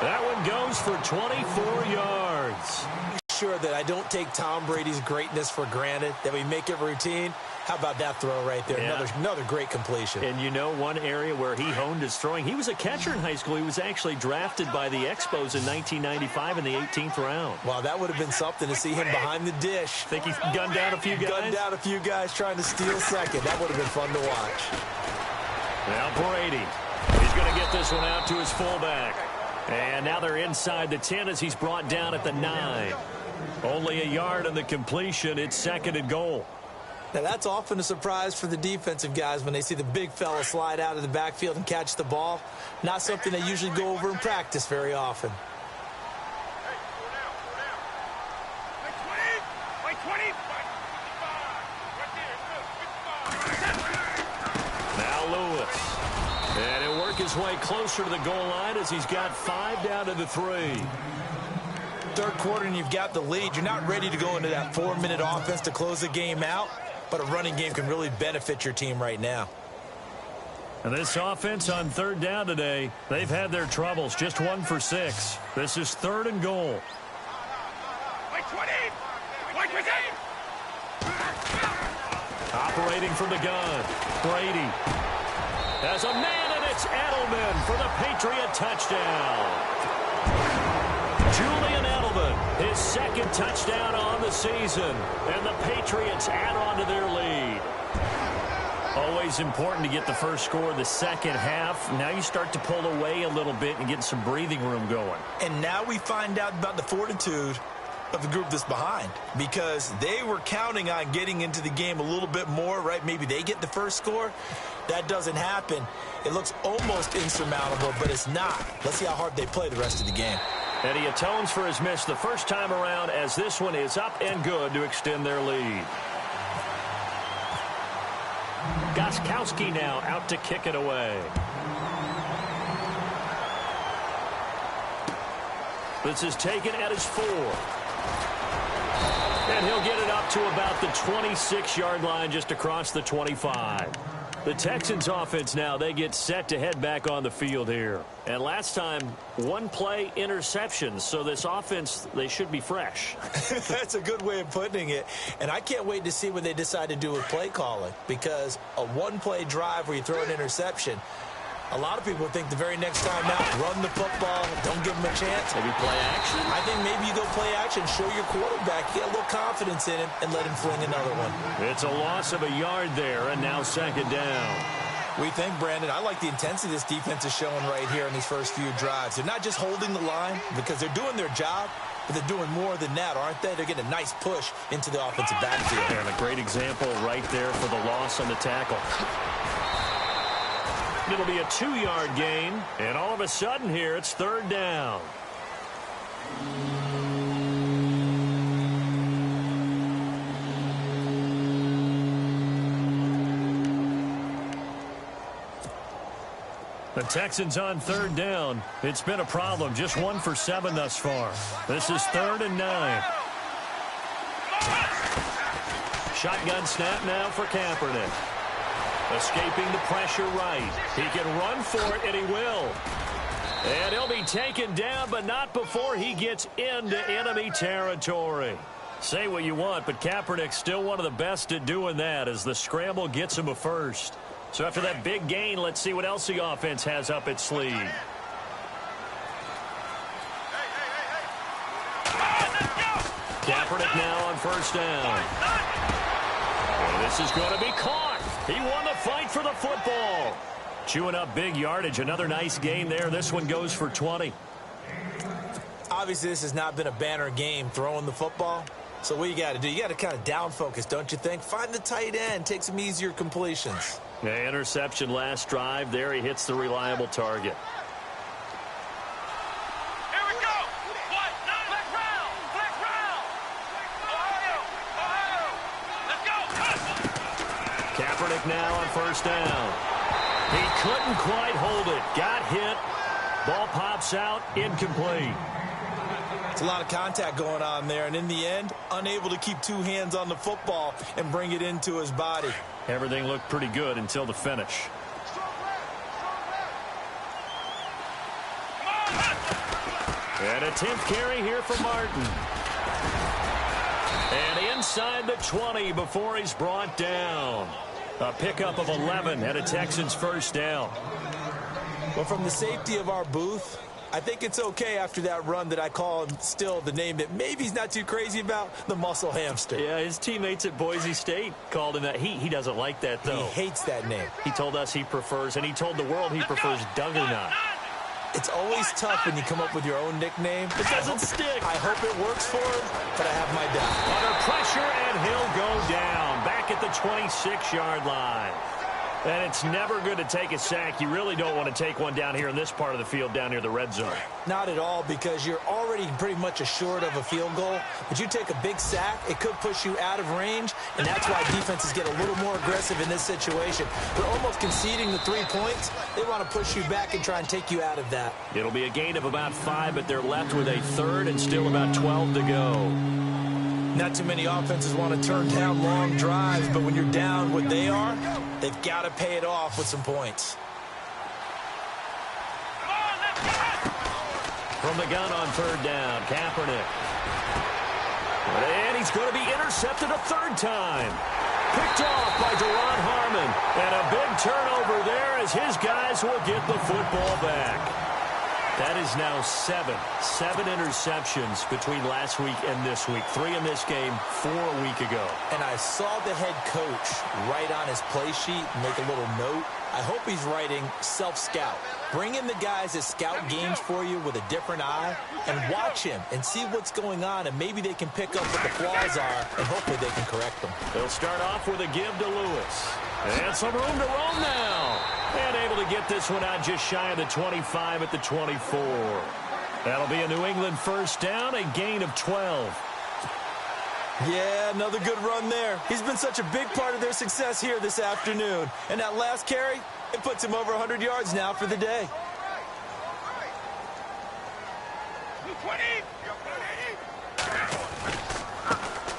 That one goes for 24 yards. Sure that I don't take Tom Brady's greatness for granted, that we make it routine. How about that throw right there? Yeah. Another great completion. And you know one area where he honed his throwing, he was a catcher in high school. He was actually drafted by the Expos in 1995 in the 18th round. Wow, that would have been something to see him behind the dish. Think he gunned down a few guys? Gunned down a few guys trying to steal second. That would have been fun to watch. Now Brady. He's going to get this one out to his fullback. And now they're inside the 10 as he's brought down at the 9. Only a yard on the completion. It's 2nd and goal. Now, that's often a surprise for the defensive guys when they see the big fella slide out of the backfield and catch the ball. Not something they usually go over in practice very often. Now Lewis. And he'll work his way closer to the goal line as he's got 5 down to the 3. Third quarter and you've got the lead. You're not ready to go into that 4-minute offense to close the game out, but a running game can really benefit your team right now. And this offense on 3rd down today, they've had their troubles. Just 1 for 6. This is 3rd and goal. Operating from the gun, Brady has a man, and it's Edelman for the Patriot touchdown. Julian Edelman, his 2nd touchdown on the season, and the Patriots add on to their lead. Always important to get the first score the second half. Now you start to pull away a little bit and get some breathing room going. And now we find out about the fortitude of the group that's behind, because they were counting on getting into the game a little bit more, right? Maybe they get the first score. That doesn't happen. It looks almost insurmountable, but it's not. Let's see how hard they play the rest of the game. And he atones for his miss the first time around as this one is up and good to extend their lead. Gostkowski now out to kick it away. This is taken at his 4. And he'll get it up to about the 26-yard line just across the 25. The Texans offense now, they get set to head back on the field here. And last time, one-play interceptions. So this offense, they should be fresh. That's a good way of putting it. And I can't wait to see what they decide to do with play calling. Because a one-play drive where you throw an interception, a lot of people think the very next time out, run the football, don't give them a chance. Maybe play action? I think maybe you go play action, show your quarterback, get a little confidence in him, and let him fling another one. It's a loss of a yard there, and now second down. We think, Brandon, I like the intensity this defense is showing right here in these first few drives. They're not just holding the line because they're doing their job, but they're doing more than that, aren't they? They're getting a nice push into the offensive backfield. And a great example right there for the loss on the tackle. It'll be a 2-yard gain, and all of a sudden here, it's third down. The Texans on third down. It's been a problem. Just 1 for 7 thus far. This is 3rd and 9. Shotgun snap now for Kaepernick. Escaping the pressure right. He can run for it, and he will. And he'll be taken down, but not before he gets into enemy territory. Say what you want, but Kaepernick's still one of the best at doing that as the scramble gets him a first. So after that big gain, let's see what else the offense has up its sleeve. Kaepernick now on first down. And this is going to be caught. He won the fight for the football. Chewing up big yardage. Another nice gain there. This one goes for 20. Obviously, this has not been a banner game throwing the football. So what you got to do, you got to kind of down focus, don't you think? Find the tight end. Take some easier completions. Yeah, interception last drive. There he hits the reliable target. Here we go. What? Flex round. Flex round. Ohio. Let's go. Kaepernick now on first down. He couldn't quite hold it. Got hit. Ball pops out. Incomplete. It's a lot of contact going on there, and in the end, unable to keep 2 hands on the football and bring it into his body. Everything looked pretty good until the finish. And a 10th carry here for Martin. And inside the 20 before he's brought down. A pickup of 11 and a Texans first down. Well, from the safety of our booth, I think it's okay after that run that I call him still the name that maybe he's not too crazy about, the muscle hamster. Yeah, his teammates at Boise State called him that. He doesn't like that, though. He hates that name. He told us he prefers, and he told the world he prefers Duggernaut. It's always tough when you come up with your own nickname. It doesn't stick. I hope it works for him, but I have my doubts. Under pressure, and he'll go down. Back at the 26-yard line. And it's never good to take a sack. You really don't want to take one down here in this part of the field down near the red zone. Not at all, because you're already pretty much assured of a field goal. But you take a big sack, it could push you out of range, and that's why defenses get a little more aggressive in this situation. They're almost conceding the 3 points. They want to push you back and try and take you out of that. It'll be a gain of about 5, but they're left with a 3rd and still about 12 to go. Not too many offenses want to turn down long drives, but when you're down what they are, they've got to pay it off with some points. From the gun on 3rd down, Kaepernick. And he's going to be intercepted a 3rd time. Picked off by Deron Harmon. And a big turnover there as his guys will get the football back. That is now 7 interceptions between last week and this week. 3 in this game, 4 a week ago. And I saw the head coach write on his play sheet, make a little note. I hope he's writing self-scout. Bring in the guys that scout games for you with a different eye and watch him and see what's going on, and maybe they can pick up what the flaws are, and hopefully they can correct them. They'll start off with a give to Lewis. And some room to roam now. And able to get this one out just shy of the 25 at the 24. That'll be a New England first down, a gain of 12. Yeah, another good run there. He's been such a big part of their success here this afternoon. And that last carry, it puts him over 100 yards now for the day.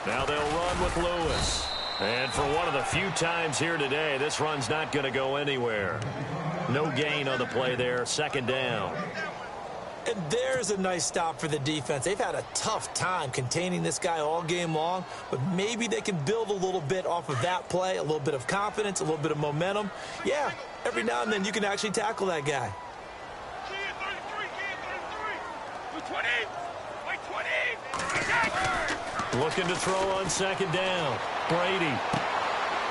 Now they'll run with Lewis. And for one of the few times here today, this run's not going to go anywhere. No gain on the play there, second down. And there's a nice stop for the defense. They've had a tough time containing this guy all game long, but maybe they can build a little bit off of that play, a little bit of confidence, a little bit of momentum. Yeah, every now and then you can actually tackle that guy. Looking to throw on second down. Brady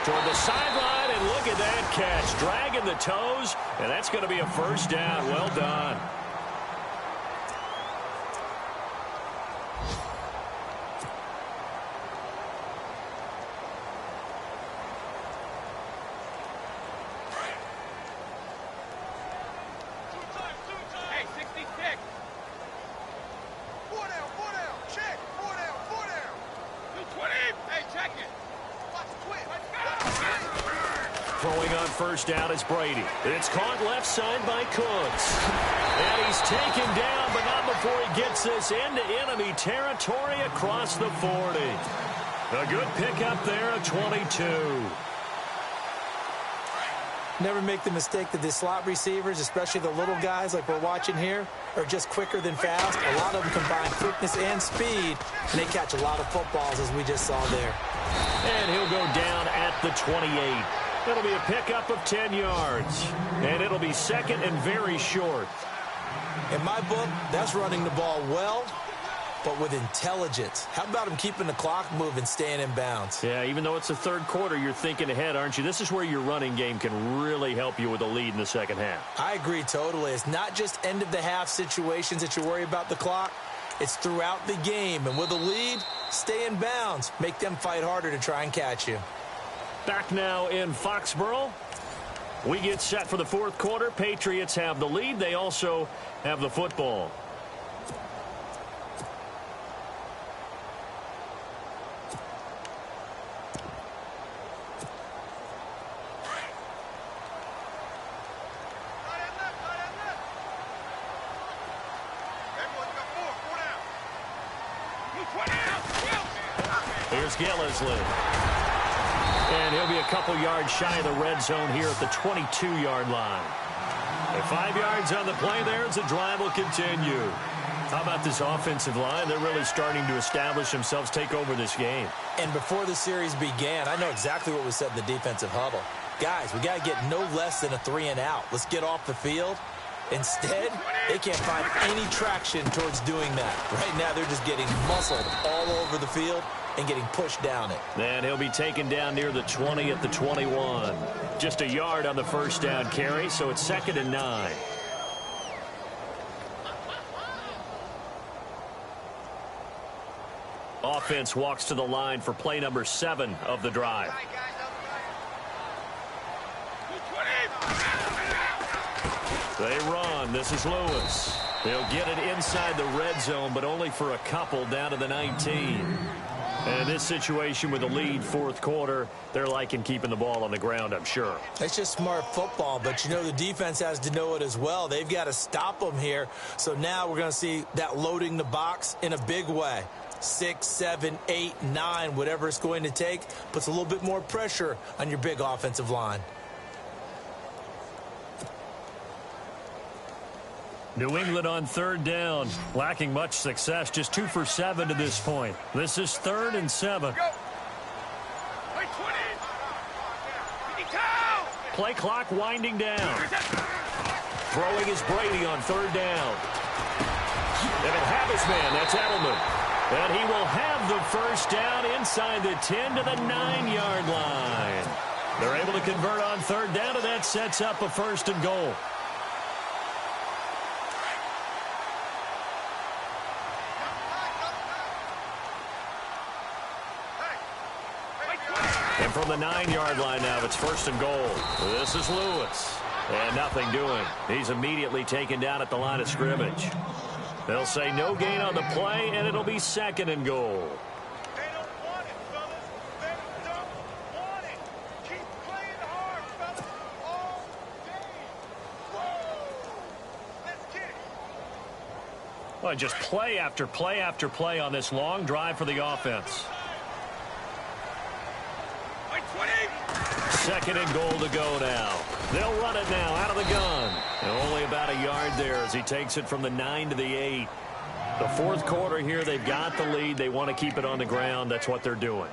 toward the sideline, and look at that catch. Dragging the toes, and that's going to be a first down. Well done. Throwing on first down is Brady. It's caught left side by Cooks. And he's taken down, but not before he gets this into enemy territory across the 40. A good pickup there at 22. Never make the mistake that the slot receivers, especially the little guys like we're watching here, are just quicker than fast. A lot of them combine quickness and speed, and they catch a lot of footballs, as we just saw there. And he'll go down at the 28. It'll be a pickup of 10 yards. And it'll be second and very short. In my book, that's running the ball well, but with intelligence. How about him keeping the clock moving, staying in bounds? Yeah, even though it's the third quarter, you're thinking ahead, aren't you? This is where your running game can really help you with a lead in the second half. I agree totally. It's not just end-of-the-half situations that you worry about the clock. It's throughout the game. And with a lead, stay in bounds. Make them fight harder to try and catch you. Back now in Foxborough. We get set for the fourth quarter. Patriots have the lead. They also have the football. Here's Gillisley. And he'll be a couple yards shy of the red zone here at the 22-yard line. And 5 yards on the play there as the drive will continue. How about this offensive line? They're really starting to establish themselves, take over this game. And before the series began, I know exactly what was said in the defensive huddle. Guys, we got to get no less than a 3-and-out. Let's get off the field. Instead, they can't find any traction towards doing that. Right now, they're just getting muscled all over the field and getting pushed down it. And he'll be taken down near the 20 at the 21. Just a yard on the first down carry, so it's 2nd and 9. Offense walks to the line for play number 7 of the drive. They run. This is Lewis. They'll get it inside the red zone, but only for a couple down to the 19. And in this situation with the lead fourth quarter, they're liking keeping the ball on the ground, I'm sure. It's just smart football, but you know the defense has to know it as well. They've got to stop them here. So now we're going to see that loading the box in a big way. 6, 7, 8, 9, whatever it's going to take, puts a little bit more pressure on your big offensive line. New England on third down, lacking much success, just 2 for 7 to this point. This is 3rd and 7. Play clock winding down. Throwing is Brady on third down. And he'll have his man, that's Edelman. And he will have the first down inside the 10 to the 9-yard line. They're able to convert on third down, and that sets up a 1st and goal. And from the 9-yard line now, it's 1st and goal. This is Lewis. And nothing doing. He's immediately taken down at the line of scrimmage. They'll say no gain on the play, and it'll be 2nd and goal. They don't want it, fellas. They don't want it. Keep playing hard, fellas, all game. Whoa! Let's get it. Well, just play after play after play on this long drive for the offense. 20. 2nd and goal to go now. They'll run it now out of the gun. And only about a yard there as he takes it from the 9 to the 8. The 4th quarter here, they've got the lead. They want to keep it on the ground. That's what they're doing.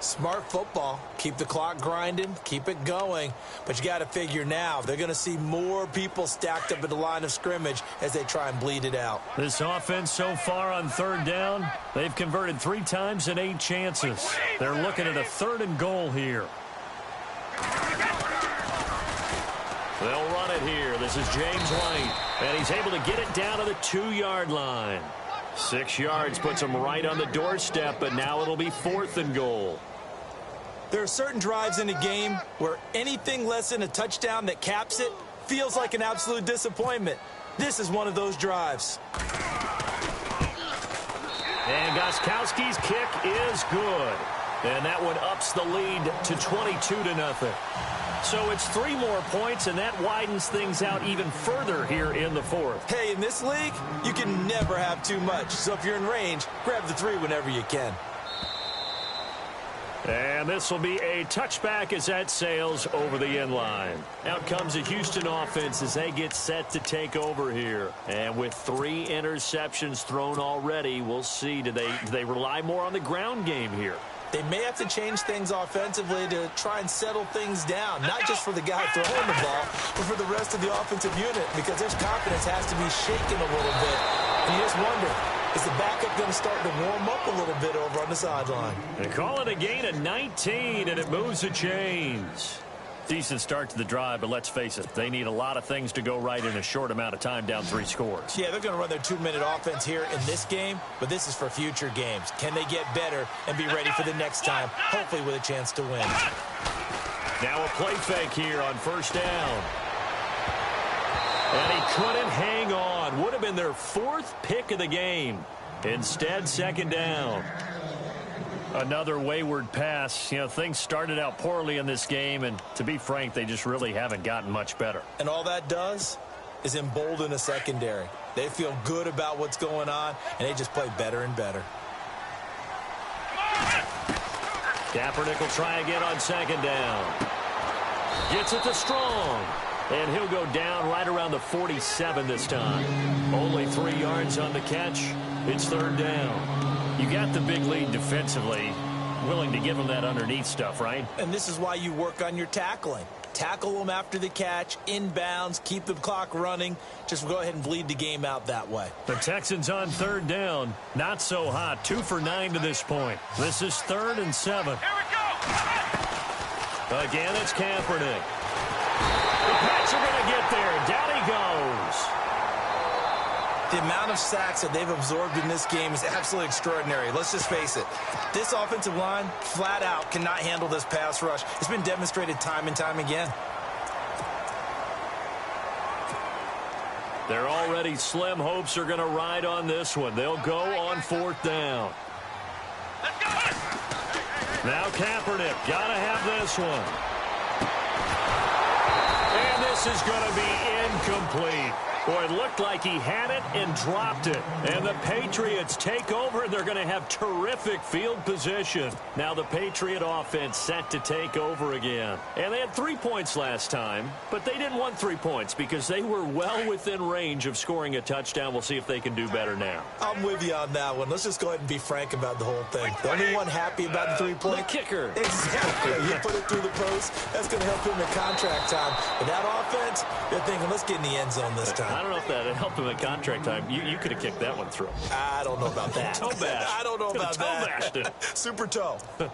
Smart football. Keep the clock grinding. Keep it going. But you got to figure now, they're going to see more people stacked up at the line of scrimmage as they try and bleed it out. This offense so far on 3rd down, they've converted 3 times in 8 chances. They're looking at a 3rd and goal here. They'll run it here. This is James White, and he's able to get it down to the 2-yard line. 6 yards puts him right on the doorstep, but now it'll be 4th and goal. There are certain drives in a game where anything less than a touchdown that caps it feels like an absolute disappointment. This is one of those drives. And Gostkowski's kick is good. And that one ups the lead to 22-0. So it's 3 more points, and that widens things out even further here in the 4th. Hey, in this league, you can never have too much. So if you're in range, grab the 3 whenever you can. And this will be a touchback as that sails over the end line. Out comes the Houston offense as they get set to take over here. And with 3 interceptions thrown already, we'll see. Do they rely more on the ground game here? They may have to change things offensively to try and settle things down, not just for the guy throwing the ball, but for the rest of the offensive unit, because their confidence has to be shaken a little bit. And you just wonder, is the backup going to start to warm up a little bit over on the sideline? They call it a gain of 19, and it moves the chains. Decent start to the drive, but let's face it, they need a lot of things to go right in a short amount of time, down 3 scores. Yeah, they're going to run their 2-minute offense here in this game, but this is for future games. Can they get better and be ready for the next time, hopefully with a chance to win? Now a play fake here on 1st down. And he couldn't hang on. Would have been their 4th pick of the game. Instead, 2nd down. Another wayward pass. You know, things started out poorly in this game, and to be frank, they just really haven't gotten much better. And all that does is embolden a secondary. They feel good about what's going on, and they just play better and better. Kaepernick will try again on 2nd down. Gets it to Strong. And he'll go down right around the 47 this time. Only 3 yards on the catch. It's 3rd down. You got the big lead defensively. Willing to give them that underneath stuff, right? And this is why you work on your tackling. Tackle them after the catch, inbounds, keep the clock running. Just go ahead and bleed the game out that way. The Texans on 3rd down. Not so hot. 2 for 9 to this point. This is 3rd and 7. Here we go. Again, it's Kaepernick. The Pats are going to get there. Down he goes. The amount of sacks that they've absorbed in this game is absolutely extraordinary. Let's just face it. This offensive line, flat out, cannot handle this pass rush. It's been demonstrated time and time again. They're already slim hopes are going to ride on this one. They'll go on 4th down. Let's go. Now Kaepernick, got to have this one. And this is going to be incomplete. Boy, it looked like he had it and dropped it. And the Patriots take over. They're going to have terrific field position. Now the Patriot offense set to take over again. And they had 3 points last time, but they didn't want 3 points because they were well within range of scoring a touchdown. We'll see if they can do better now. I'm with you on that one. Let's just go ahead and be frank about the whole thing. The only one happy about the 3-point? The kicker. Exactly. You put it through the post. That's going to help him in contract time. But that offense, they're thinking, let's get in the end zone this time. I don't know if that helped him at contract time. You could have kicked that one through. I don't know about that. Toe bash. I don't know about toe that. bashed. Super toe. A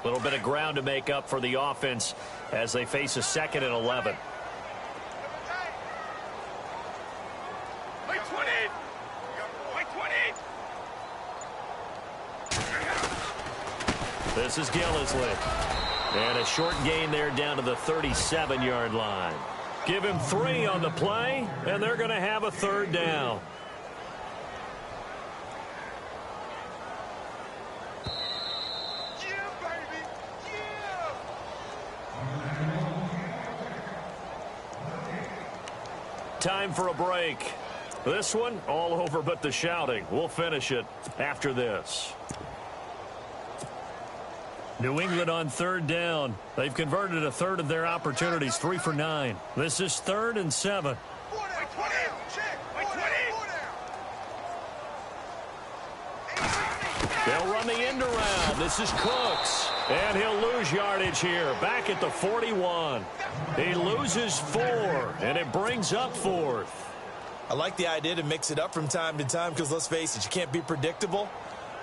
little bit of ground to make up for the offense as they face a 2nd and 11. This is Gillisley. And a short gain there down to the 37-yard line. Give him 3 on the play, and they're going to have a third down. Yeah, baby. Yeah. Time for a break. This one, all over but the shouting. We'll finish it after this. New England on third down. They've converted a third of their opportunities, 3 for 9. This is 3rd and 7. They'll run the end around. This is Cooks. And he'll lose yardage here. Back at the 41. He loses 4, and it brings up 4th. I like the idea to mix it up from time to time because, let's face it, you can't be predictable.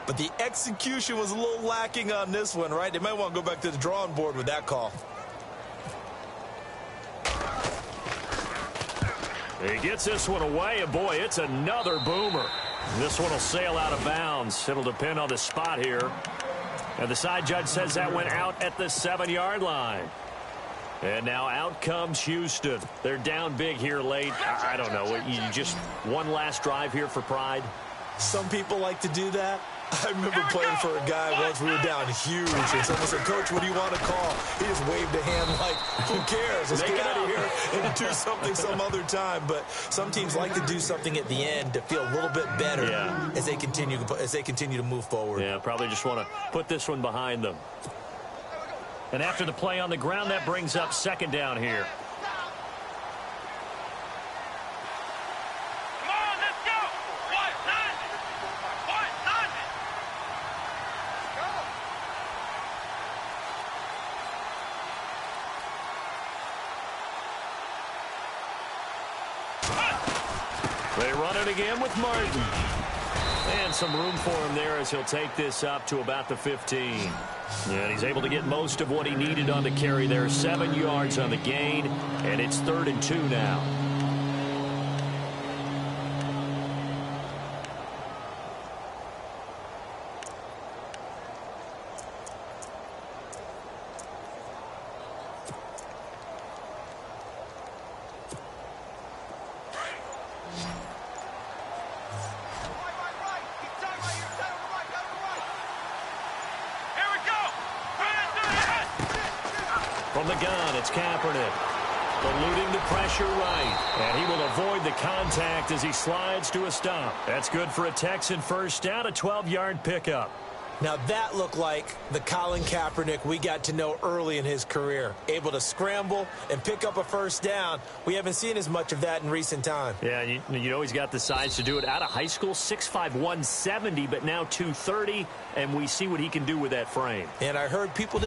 But the execution was a little lacking on this one, right? They might want to go back to the drawing board with that call. He gets this one away, and boy, it's another boomer. This one will sail out of bounds. It'll depend on the spot here. And the side judge says that went out at the 7-yard line. And now out comes Houston. They're down big here late. I don't know. You just one last drive here for pride? Some people like to do that. I remember playing for a guy once. We were down huge, and someone said, "Coach, what do you want to call?" He just waved a hand like, "Who cares? Let's get out of here and do something some other time." But some teams like to do something at the end to feel a little bit better as they continue to move forward. Yeah, probably just want to put this one behind them. And after the play on the ground, that brings up 2nd down here. They run it again with Martin. And some room for him there as he'll take this up to about the 15. And he's able to get most of what he needed on the carry there. 7 yards on the gain, and it's 3rd and 2 now. From the gun, it's Kaepernick. Eluding the pressure right. And he will avoid the contact as he slides to a stop. That's good for a Texan first down, a 12-yard pickup. Now that looked like the Colin Kaepernick we got to know early in his career. Able to scramble and pick up a first down. We haven't seen as much of that in recent time. Yeah, you know he's got the size to do it. Out of high school, 6'5", 170, but now 230, and we see what he can do with that frame. And I heard people